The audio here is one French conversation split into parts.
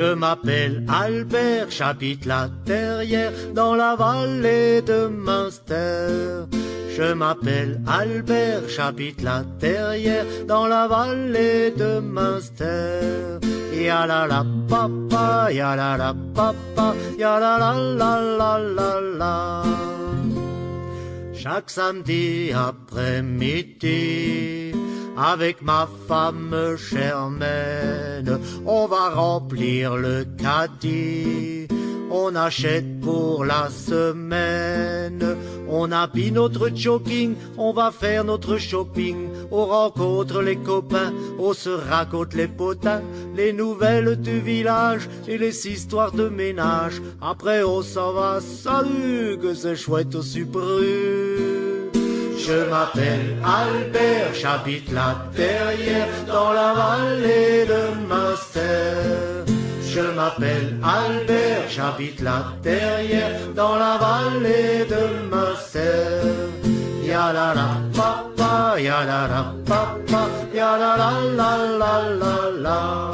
Je m'appelle Albert, j'habite la Terrière, dans la vallée de Münster. Je m'appelle Albert, j'habite la Terrière, dans la vallée de Münster. Ya la la papa, ya la papa, ya la la. Chaque samedi après-midi, avec ma femme Germaine, on va remplir le caddie. On achète pour la semaine, on habille notre jogging, on va faire notre shopping. On rencontre les copains, on se raconte les potins, les nouvelles du village et les histoires de ménage. Après on s'en va, salut, que c'est chouette au Super-U. Je m'appelle Albert, j'habite la Terrière, dans la vallée de Münster. Je m'appelle Albert, j'habite la Terrière, dans la vallée de Münster. Ya la la papa, ya la papa, ya la.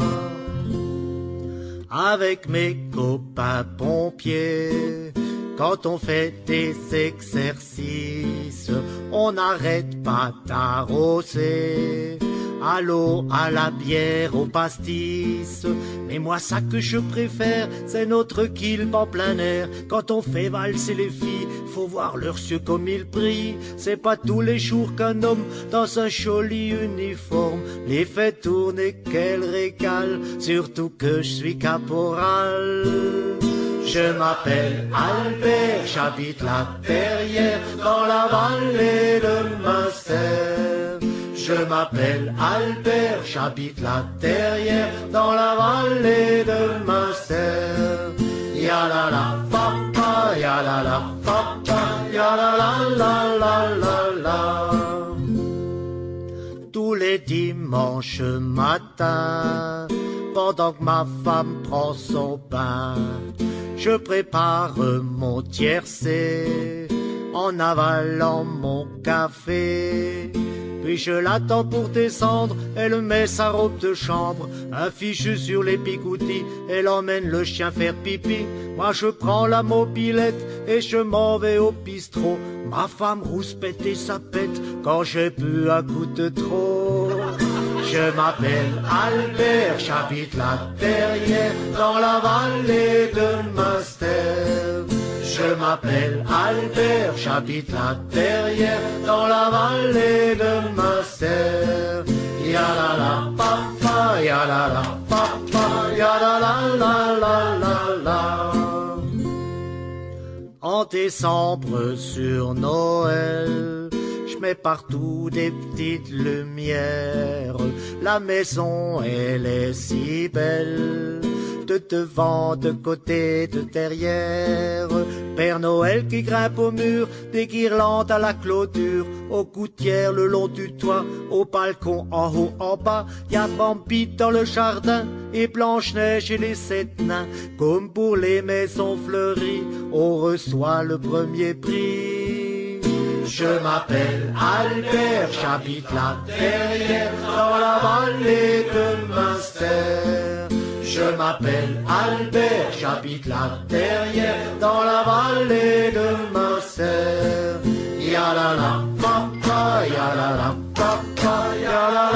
Avec mes copains pompiers, quand on fait des exercices, on n'arrête pas d'arroser. À l'eau, à la bière, au pastis. Mais moi, ça que je préfère, c'est notre kill en plein air. Quand on fait valser les filles, faut voir leurs yeux comme ils brillent. C'est pas tous les jours qu'un homme, dans un joli uniforme, les fait tourner, qu'elle régale. Surtout que je suis caporal. Je m'appelle Albert, j'habite la Terrière, dans la vallée de Münster. Je m'appelle Albert, j'habite la Terrière, dans la vallée de Münster. Ya la la papa, ya la papa, ya la. Tous les dimanches matin, pendant que ma femme prend son bain, je prépare mon tiercé en avalant mon café. Puis je l'attends pour descendre, elle met sa robe de chambre, un fichu sur les bigoudis, elle emmène le chien faire pipi. Moi je prends la mobilette et je m'en vais au bistrot. Ma femme rouspète et ça pète quand j'ai bu un coup de trop. Je m'appelle Albert, j'habite la Terrière, dans la vallée de Münster. Je m'appelle Albert, j'habite la Terrière, dans la vallée de Münster. Ya la papa, ya la papa, ya la. En décembre sur Noël, je mets partout des petites lumières. La maison, elle est si belle, de devant, de côté, de derrière. Père Noël qui grimpe au mur, des guirlandes à la clôture, aux gouttières le long du toit, au balcon en haut, en bas. Y a Bambi dans le jardin et Blanche-Neige et les 7 nains. Comme pour les maisons fleuries, on reçoit le premier prix. Je m'appelle Albert, j'habite la Terrière, dans la vallée de Münster. Je m'appelle Albert, j'habite la Terrière, dans la vallée de Münster. Ya la papa, ya la papa, ya la.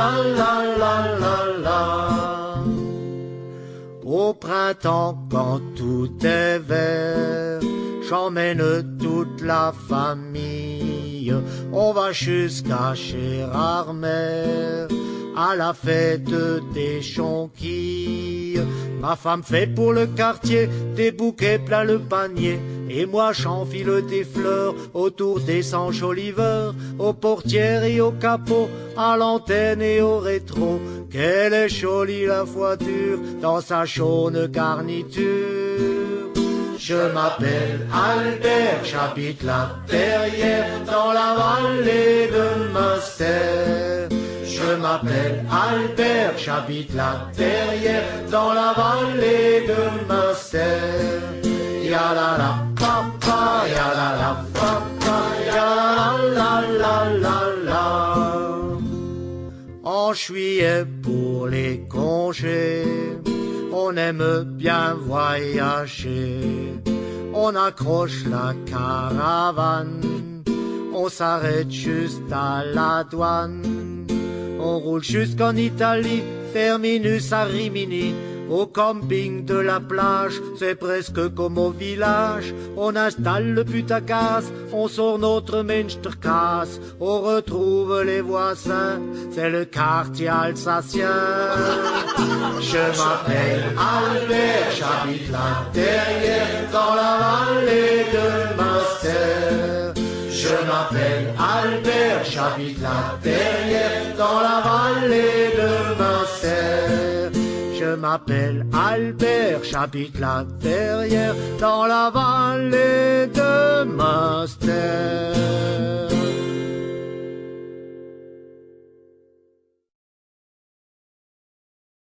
Au printemps, quand tout est vert, j'emmène toute la famille. On va jusqu'à Gérardmer, à la fête des jonquilles. Ma femme fait pour le quartier des bouquets plein le panier, et moi j'enfile des fleurs autour des enjoliveurs, aux portières et aux capots, à l'antenne et au rétro. Qu'elle est jolie la voiture dans sa jaune garniture. Je m'appelle Albert, j'habite la Terrière, dans la vallée de Münster. Je m'appelle Albert, j'habite la Terrière, dans la vallée de Münster. Ya la papa, ya la papa, ya la. En juillet pour les congés, on aime bien voyager. On accroche la caravane, on s'arrête juste à la douane. On roule jusqu'en Italie, terminus à Rimini. Au camping de la plage, c'est presque comme au village. On installe le putacasse, on sort notre Münsterkasse. On retrouve les voisins, c'est le quartier alsacien. Je m'appelle Albert, j'habite là derrière, dans la vallée de Münster. Je m'appelle Albert, j'habite là derrière, dans la vallée de Münster. Je m'appelle Albert, j'habite là derrière, dans la vallée de Münster.